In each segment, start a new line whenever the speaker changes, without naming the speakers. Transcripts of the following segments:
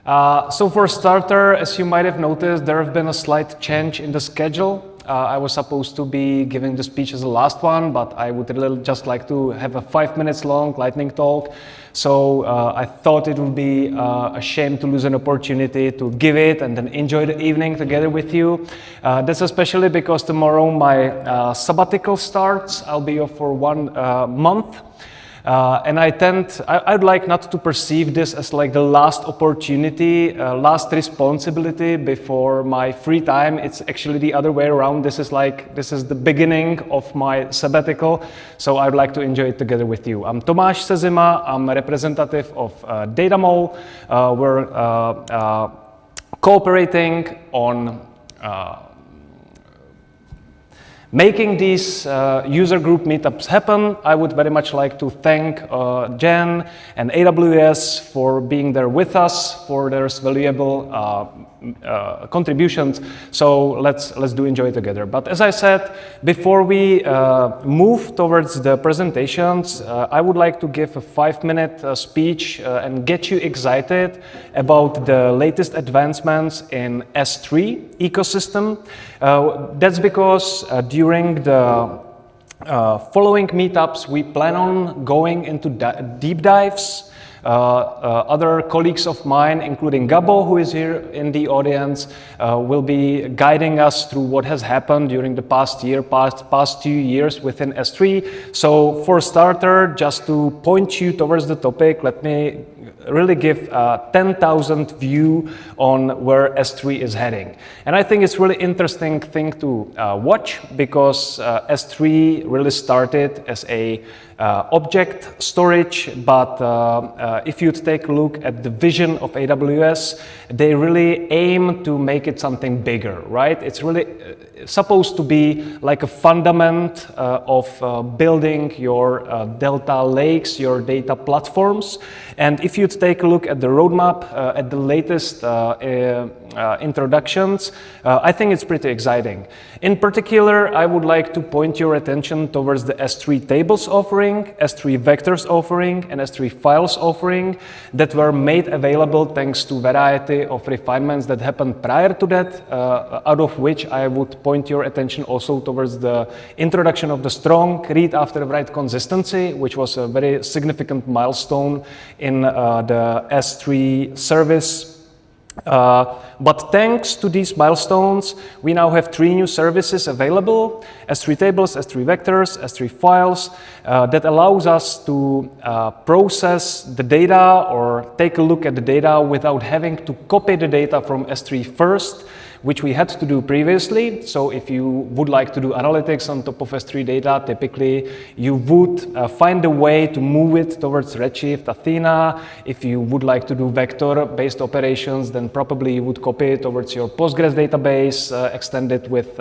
So for starter, as you might have noticed, there have been a slight change in the schedule. I was supposed to be giving the speech as the last one, but I would really just like to have a 5 minutes long lightning talk. So I thought it would be a shame to lose an opportunity to give it and then enjoy the evening together with you. That's especially because tomorrow my sabbatical starts. I'll be off for 1 month. And I'd like not to perceive this as like the last opportunity, last responsibility before my free time. It's actually the other way around. This is the beginning of my sabbatical, so I'd like to enjoy it together with you. I'm Tomáš Sezima, I'm a representative of Datamole. We're cooperating on making these user group meetups happen. I would very much like to thank Jen and AWS for being there with us, for their valuable contributions. So let's do enjoy it together. But as I said, before we move towards the presentations, I would like to give a 5-minute speech and get you excited about the latest advancements in S3 ecosystem. That's because during the following meetups, we plan on going into deep dives. Other colleagues of mine, including Gabo, who is here in the audience, will be guiding us through what has happened during the past 2 years within S3. So for starter, just to point you towards the topic, let me really give a 10,000 view on where S3 is heading. And I think it's really interesting thing to watch, because S3 really started as a object storage, but if you take a look at the vision of AWS, they really aim to make it something bigger, right? It's really supposed to be like a fundament of building your Delta lakes, your data platforms. And if you take a look at the roadmap, at the latest introductions, I think it's pretty exciting. In particular, I would like to point your attention towards the S3 tables offering, S3 vectors offering, and S3 files offering that were made available thanks to variety of refinements that happened prior to that, out of which I would point your attention also towards the introduction of the strong read after write consistency, which was a very significant milestone in the S3 service. But thanks to these milestones, we now have 3 new services available: S3 tables, S3 vectors, S3 files, that allows us to process the data or take a look at the data without having to copy the data from S3 first, which we had to do previously. So if you would like to do analytics on top of S3 data, typically you would find a way to move it towards Redshift, Athena. If you would like to do vector-based operations, then probably you would copy it towards your Postgres database, extend it with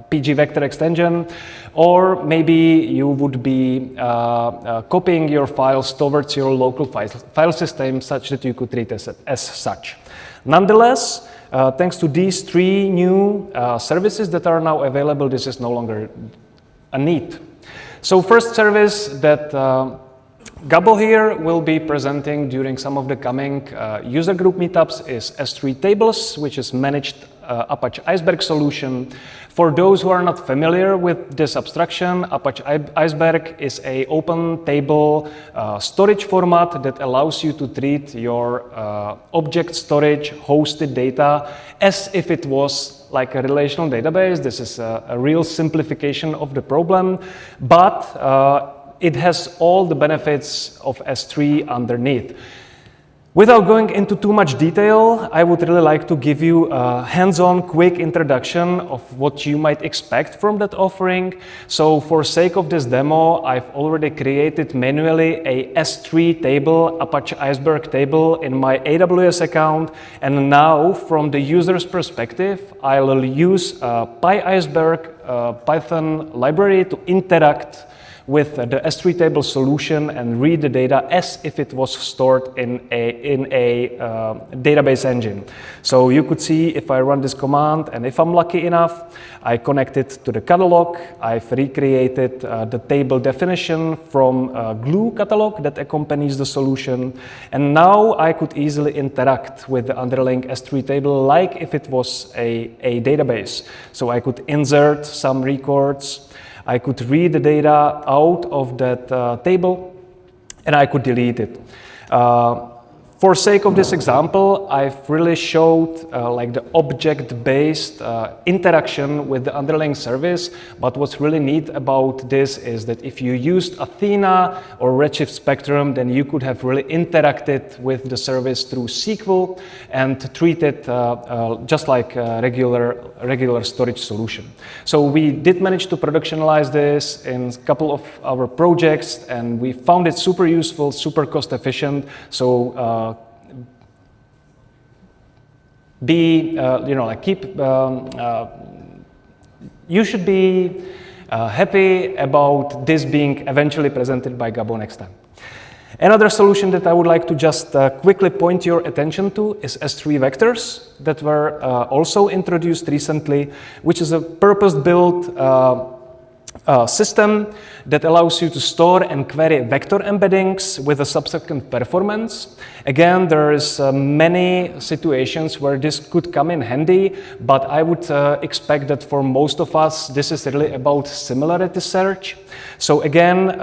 PG vector extension, or maybe you would be copying your files towards your local file system such that you could treat it as such. Nonetheless, thanks to these 3 new services that are now available, this is no longer a need. So first service that Gabo here will be presenting during some of the coming user group meetups is S3 tables, which is managed Apache Iceberg solution. For those who are not familiar with this abstraction, Apache Iceberg is an open table storage format that allows you to treat your object storage hosted data as if it was like a relational database. This is a real simplification of the problem, but it has all the benefits of S3 underneath. Without going into too much detail, I would really like to give you a hands-on quick introduction of what you might expect from that offering. So for sake of this demo, I've already created manually a S3 table, Apache Iceberg table in my AWS account. And now from the user's perspective, I'll use PyIceberg Python library to interact with the S3 table solution and read the data as if it was stored in a database engine. So you could see if I run this command, and if I'm lucky enough, I connect it to the catalog. I've recreated the table definition from Glue catalog that accompanies the solution. And now I could easily interact with the underlying S3 table like if it was a database. So I could insert some records, I could read the data out of that table, and I could delete it. For sake of this example, I've really showed like the object-based interaction with the underlying service, but what's really neat about this is that if you used Athena or Redshift Spectrum, then you could have really interacted with the service through SQL and treat it just like a regular storage solution. So we did manage to productionalize this in a couple of our projects, and we found it super useful, super cost efficient. So you should be happy about this being eventually presented by Gabo next time. Another solution that I would like to just quickly point your attention to is S3 vectors that were also introduced recently, which is a purpose-built system that allows you to store and query vector embeddings with a subsequent performance. Again, there is many situations where this could come in handy, but I would expect that for most of us, this is really about similarity search. So again,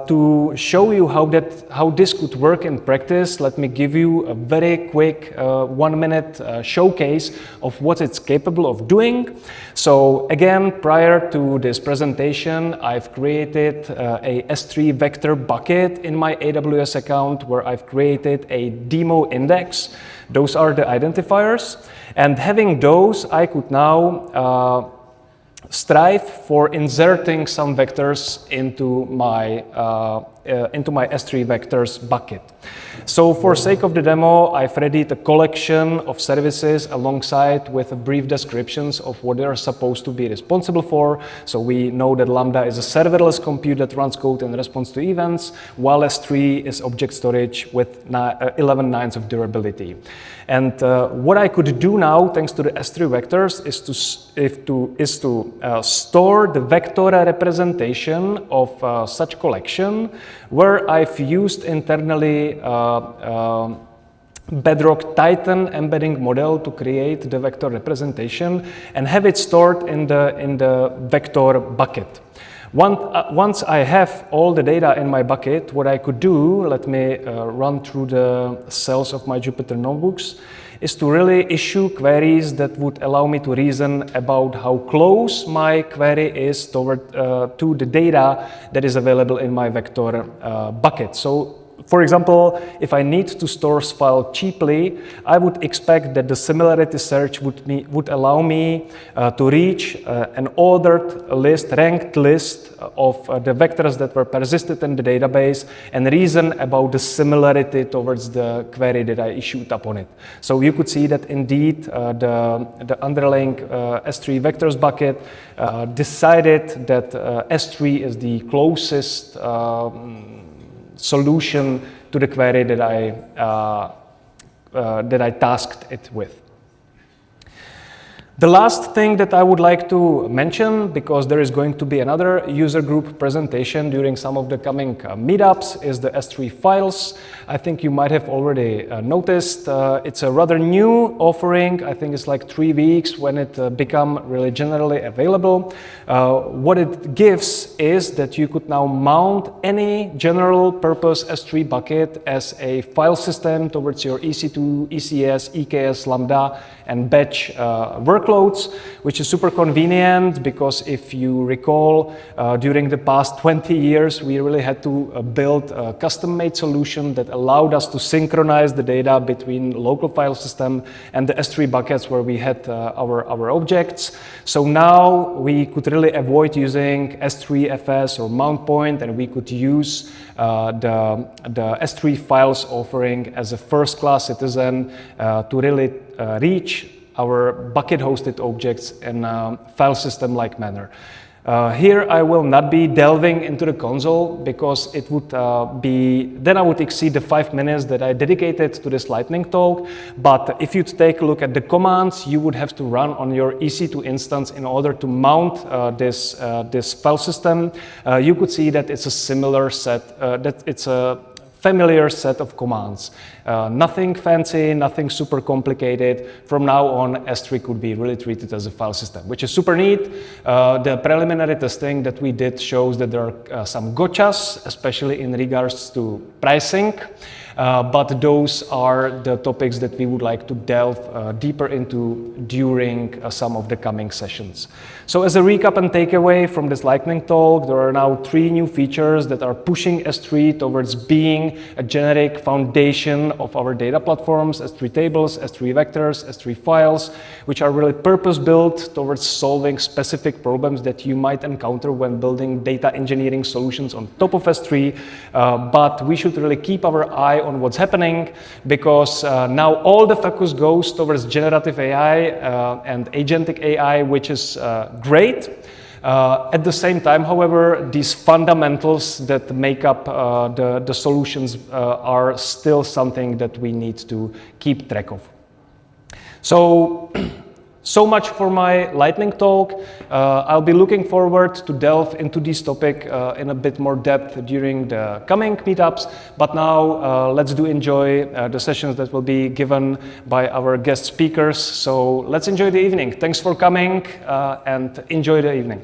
to show you how this could work in practice, let me give you a very quick 1-minute showcase of what it's capable of doing. So again, prior to this presentation, I've created a S3 vector bucket in my AWS account where I've created a demo index. Those are the identifiers. And having those, I could now strive for inserting some vectors into my S3 vectors bucket. So for sake of the demo, I've readied a collection of services alongside with brief descriptions of what they are supposed to be responsible for. So we know that Lambda is a serverless compute that runs code in response to events, while S3 is object storage with 11 nines of durability. And what I could do now, thanks to the S3 vectors, is to store the vector representation of such collection, where I've used internally Bedrock Titan embedding model to create the vector representation and have it stored in the vector bucket. Once I have all the data in my bucket, what I could do, let me run through the cells of my Jupyter notebooks, is to really issue queries that would allow me to reason about how close my query is to the data that is available in my vector bucket. So, for example, if I need to store file cheaply, I would expect that the similarity search would allow me to reach an ordered list, ranked list of the vectors that were persisted in the database and reason about the similarity towards the query that I issued upon it. So you could see that indeed the underlying S3 vectors bucket decided that S3 is the closest solution to the query that I tasked it with. The last thing that I would like to mention, because there is going to be another user group presentation during some of the coming meetups, is the S3 files. I think you might have already noticed. It's a rather new offering. I think it's like 3 weeks when it become really generally available. What it gives is that you could now mount any general purpose S3 bucket as a file system towards your EC2, ECS, EKS, Lambda, and batch workloads, which is super convenient because if you recall, during the past 20 years, we really had to build a custom-made solution that allowed us to synchronize the data between local file system and the S3 buckets where we had our objects. So now we could really avoid using S3FS or mount point, and we could use the S3 files offering as a first-class citizen to really reach our bucket-hosted objects in a file system-like manner. Here I will not be delving into the console because it would then I would exceed the 5 minutes that I dedicated to this lightning talk. But if you take a look at the commands you would have to run on your EC2 instance in order to mount this file system, you could see that it's a similar set, that it's a familiar set of commands. Nothing fancy, nothing super complicated. From now on, S3 could be really treated as a file system, which is super neat. The preliminary testing that we did shows that there are some gotchas, especially in regards to pricing. But those are the topics that we would like to delve deeper into during some of the coming sessions. So as a recap and takeaway from this lightning talk, there are now 3 new features that are pushing S3 towards being a generic foundation of our data platforms, S3 tables, S3 vectors, S3 files, which are really purpose-built towards solving specific problems that you might encounter when building data engineering solutions on top of S3. But we should really keep our eye on what's happening, because now all the focus goes towards generative AI and agentic AI, which is great. At the same time, however, these fundamentals that make up the solutions are still something that we need to keep track of. So much for my lightning talk. I'll be looking forward to delve into this topic in a bit more depth during the coming meetups. But now let's enjoy the sessions that will be given by our guest speakers. So let's enjoy the evening. Thanks for coming and enjoy the evening.